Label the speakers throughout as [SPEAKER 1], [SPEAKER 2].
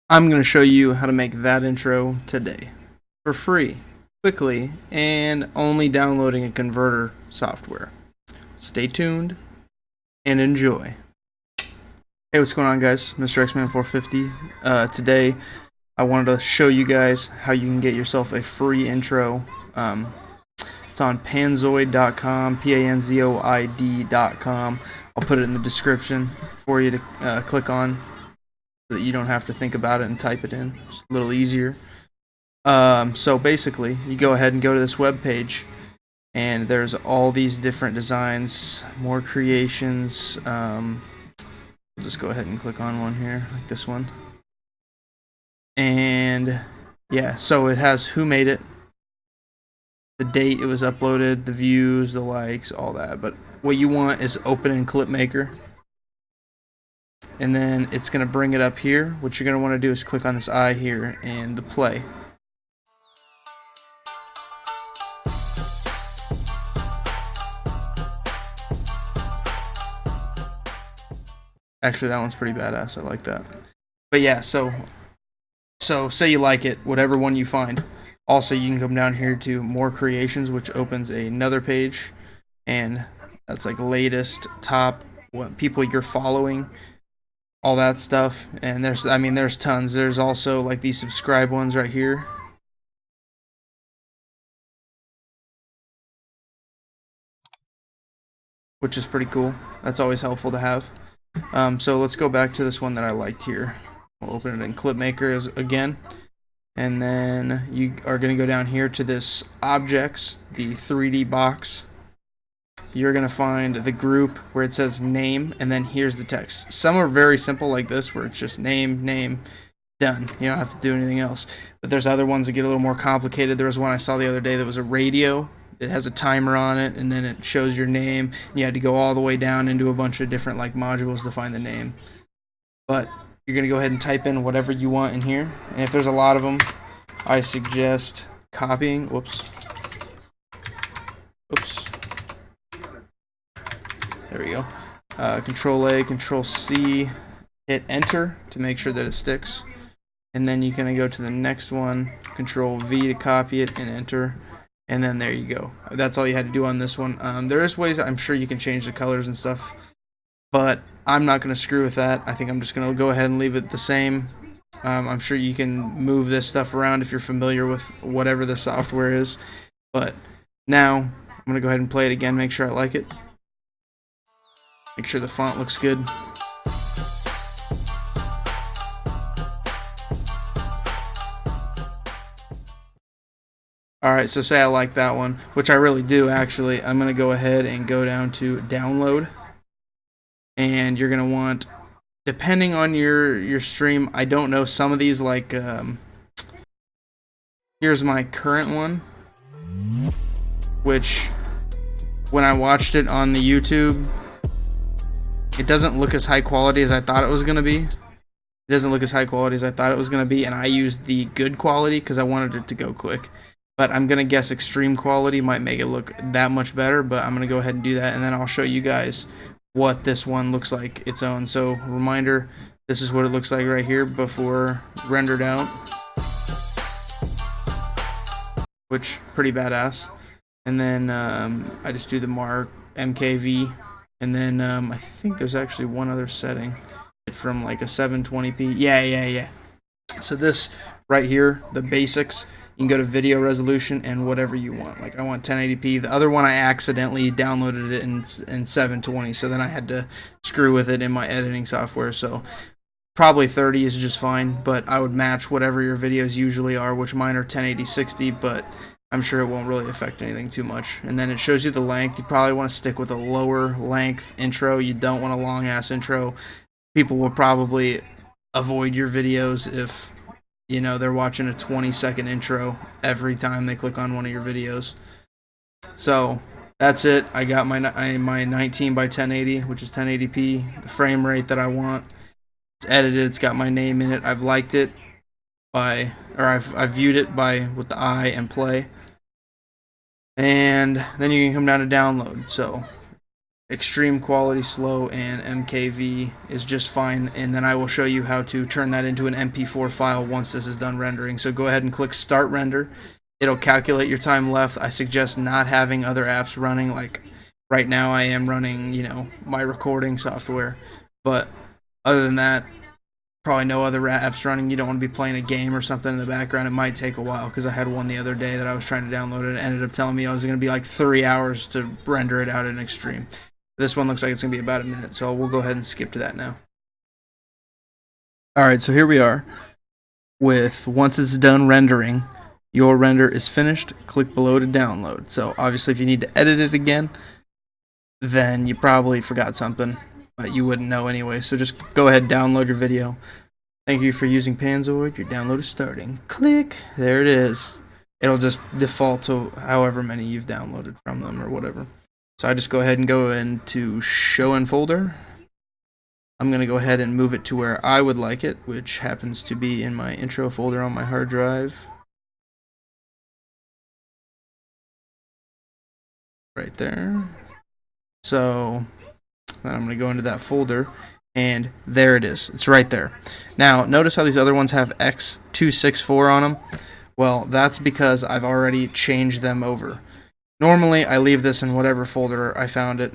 [SPEAKER 1] I'm going to show you how to make that intro today for free, quickly, and only downloading a converter software. Stay tuned and enjoy. Hey, what's going on, guys? Mr. X-Man 450. Today, I wanted to show you guys how you can get yourself a free intro. It's on panzoid.com, panzoid.com. I'll put it in the description for you to click on so that you don't have to think about it and type it in. It's a little easier. So basically, you go ahead and go to this web page, and there's all these different designs, more creations. We'll just go ahead and click on one here, like this one. And yeah, so it has who made it, the date it was uploaded, the views, the likes, all that. But what you want is open in Clipmaker. And then it's going to bring it up here. What you're going to want to do is click on this eye here and the play. Actually, that one's pretty badass. I like that. But yeah, so say you like it, whatever one you find. Also, you can come down here to more creations, which opens another page, and that's like latest, top, what people you're following, all that stuff. And there's tons. There's also like these subscribe ones right here. Which is pretty cool. That's always helpful to have. So let's go back to this one that I liked here. We'll open it in Clipmaker again. And then you are going to go down here to this objects, the 3D box. You're going to find the group where it says name, and then here's the text. Some are very simple like this, where it's just name, done. You don't have to do anything else. But there's other ones that get a little more complicated. There was one I saw the other day that was a radio. It has a timer on it, and then it shows your name. You had to go all the way down into a bunch of different like modules to find the name. But you're going to go ahead and type in whatever you want in here. And if there's a lot of them, I suggest copying. Whoops. There we go. Control A, Control C, hit enter to make sure that it sticks. And then you're going to go to the next one, Control V to copy it and enter. And then there you go. That's all you had to do on this one. There is ways I'm sure you can change the colors and stuff, but I'm not going to screw with that. I think I'm just going to go ahead and leave it the same. I'm sure you can move this stuff around if you're familiar with whatever the software is. But now I'm going to go ahead and play it again, make sure I like it. Make sure the font looks good. Alright, so say I like that one, which I really do actually. I'm going to go ahead and go down to download. And you're going to want, depending on your stream, I don't know, some of these like, here's my current one, which when I watched it on the YouTube, it doesn't look as high quality as I thought it was going to be. It doesn't look as high quality as I thought it was going to be, and I used the good quality because I wanted it to go quick. But I'm going to guess extreme quality might make it look that much better, but I'm going to go ahead and do that, and then I'll show you guys what this one looks like its own. So, reminder, this is what it looks like right here before rendered out, which pretty badass. And then I just do the mark MKV, and then I think there's actually one other setting from like a 720p. Yeah. So this right here, the basics, you can go to video resolution and whatever you want. Like I want 1080p. The other one I accidentally downloaded it in 720, so then I had to screw with it in my editing software. So probably 30 is just fine, but I would match whatever your videos usually are, which mine are 1080 60, but I'm sure it won't really affect anything too much. And then it shows you the length. You probably want to stick with a lower length intro. You don't want a long ass intro. People will probably avoid your videos if, you know, they're watching a 20-second intro every time they click on one of your videos. So that's it. I got my 19 by 1080, which is 1080p, the frame rate that I want. It's edited. It's got my name in it. I've liked it I've viewed it with the eye and play. And then you can come down to download. So extreme quality slow, and MKV is just fine, and then I will show you how to turn that into an MP4 file once this is done rendering. So go ahead and click start render. It'll calculate your time left. I suggest not having other apps running. Like right now I am running, you know, my recording software, but other than that, probably no other apps running. You don't want to be playing a game or something in the background. It might take a while, because I had one the other day that I was trying to download it and it ended up telling me I was going to be like 3 hours to render it out in extreme. This one looks like it's going to be about a minute, so we'll go ahead and skip to that now. Alright, so here we are with, once it's done rendering, your render is finished. Click below to download. So obviously if you need to edit it again, then you probably forgot something, but you wouldn't know anyway, so just go ahead and download your video. Thank you for using Panzoid. Your download is starting. Click. There it is. It'll just default to however many you've downloaded from them or whatever. So I just go ahead and go into show in folder. I'm going to go ahead and move it to where I would like it, which happens to be in my intro folder on my hard drive. Right there. So then I'm going to go into that folder, and there it is. It's right there. Now, notice how these other ones have X264 on them? Well, that's because I've already changed them over. Normally, I leave this in whatever folder I found it,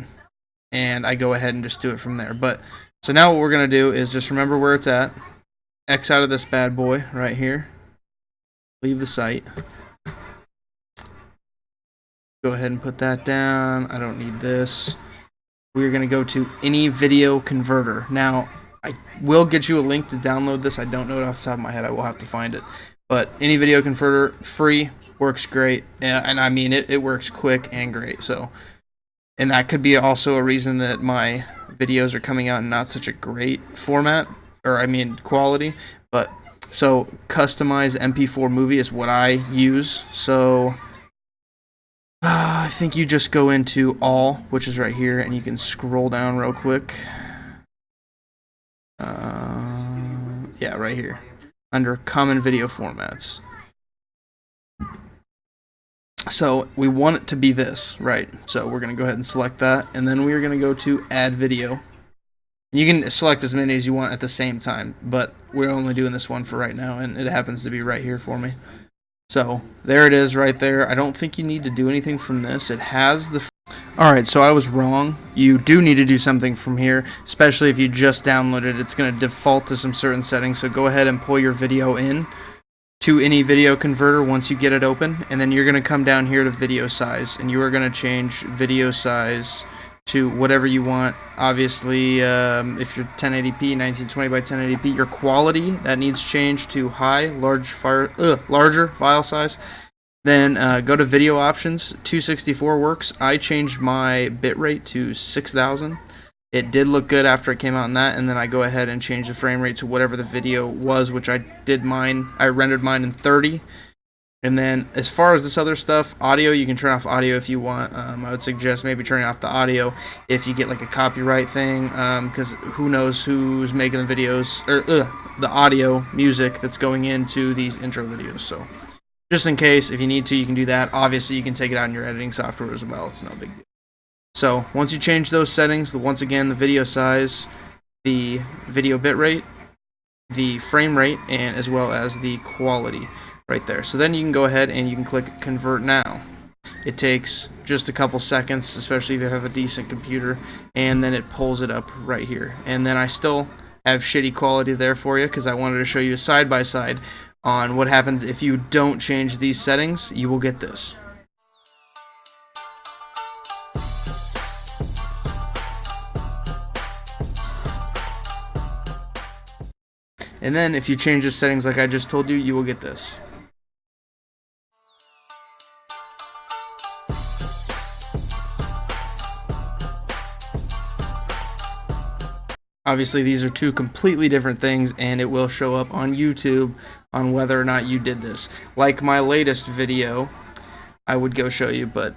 [SPEAKER 1] and I go ahead and just do it from there. But so now what we're going to do is just remember where it's at. X out of this bad boy right here. Leave the site. Go ahead and put that down. I don't need this. We're going to go to any video converter. Now, I will get you a link to download this. I don't know it off the top of my head. I will have to find it. But any video converter, free, works great. And I mean, it works quick and great. So, and that could be also a reason that my videos are coming out in not such a great format, or I mean quality. But so customized MP4 movie is what I use. So I think you just go into all, which is right here, and you can scroll down real quick. Yeah, right here under common video formats. So we want it to be this, right? So we're going to go ahead and select that, and then we're going to go to add video. You can select as many as you want at the same time, but we're only doing this one for right now, and it happens to be right here for me. So there it is right there. I don't think you need to do anything from this. It has the... Alright, so I was wrong. You do need to do something from here, especially if you just downloaded it. It's going to default to some certain settings, so go ahead and pull your video in to any video converter once you get it open, and then you're going to come down here to video size, and you are going to change video size to whatever you want. Obviously, if you're 1080p, 1920 by 1080p, your quality, that needs changed to high, larger file size. Then go to video options. 264 works. I changed my bitrate to 6000. It did look good after it came out in that, and then I go ahead and change the frame rate to whatever the video was, which I did mine. I rendered mine in 30. And then as far as this other stuff, audio, you can turn off audio if you want. I would suggest maybe turning off the audio if you get like a copyright thing, because who knows who's making the videos, or the audio music that's going into these intro videos. So just in case, if you need to, you can do that. Obviously, you can take it out in your editing software as well. It's no big deal. So once you change those settings, once again, the video size, the video bitrate, the frame rate, and as well as the quality right there. So then you can go ahead and you can click Convert Now. It takes just a couple seconds, especially if you have a decent computer, and then it pulls it up right here. And then I still have shitty quality there for you because I wanted to show you a side-by-side on what happens if you don't change these settings. You will get this. And then if you change the settings like I just told you, you will get this. Obviously, these are two completely different things, and it will show up on YouTube on whether or not you did this. Like my latest video, I would go show you, but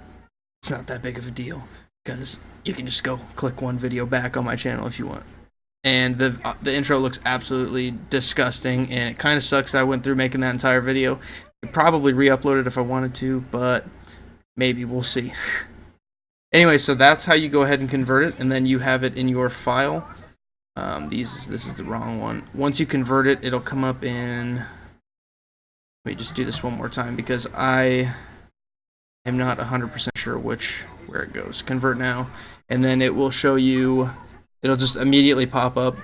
[SPEAKER 1] it's not that big of a deal because you can just go click one video back on my channel if you want. And the intro looks absolutely disgusting, and it kind of sucks that I went through making that entire video. I'd probably re-upload it if I wanted to, but maybe, we'll see. Anyway, so that's how you go ahead and convert it, and then you have it in your file. This is the wrong one. Once you convert it, it'll come up in. Let me just do this one more time because I am not 100% sure where it goes. Convert now, and then it will show you. It'll just immediately pop up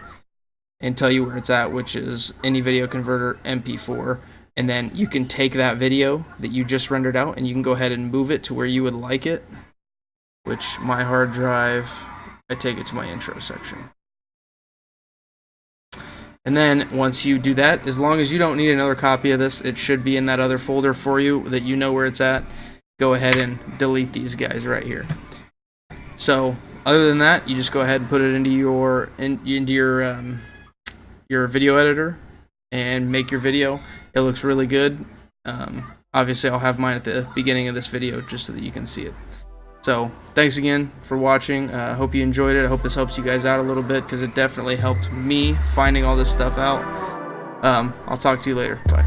[SPEAKER 1] and tell you where it's at, which is AnyVideo Converter MP4. And then you can take that video that you just rendered out and you can go ahead and move it to where you would like it, which my hard drive, I take it to my intro section. And then once you do that, as long as you don't need another copy of this, it should be in that other folder for you that you know where it's at. Go ahead and delete these guys right here. So other than that, you just go ahead and put it into your video editor and make your video. It looks really good. Obviously, I'll have mine at the beginning of this video just so that you can see it. So thanks again for watching. I hope you enjoyed it. I hope this helps you guys out a little bit because it definitely helped me finding all this stuff out. I'll talk to you later. Bye.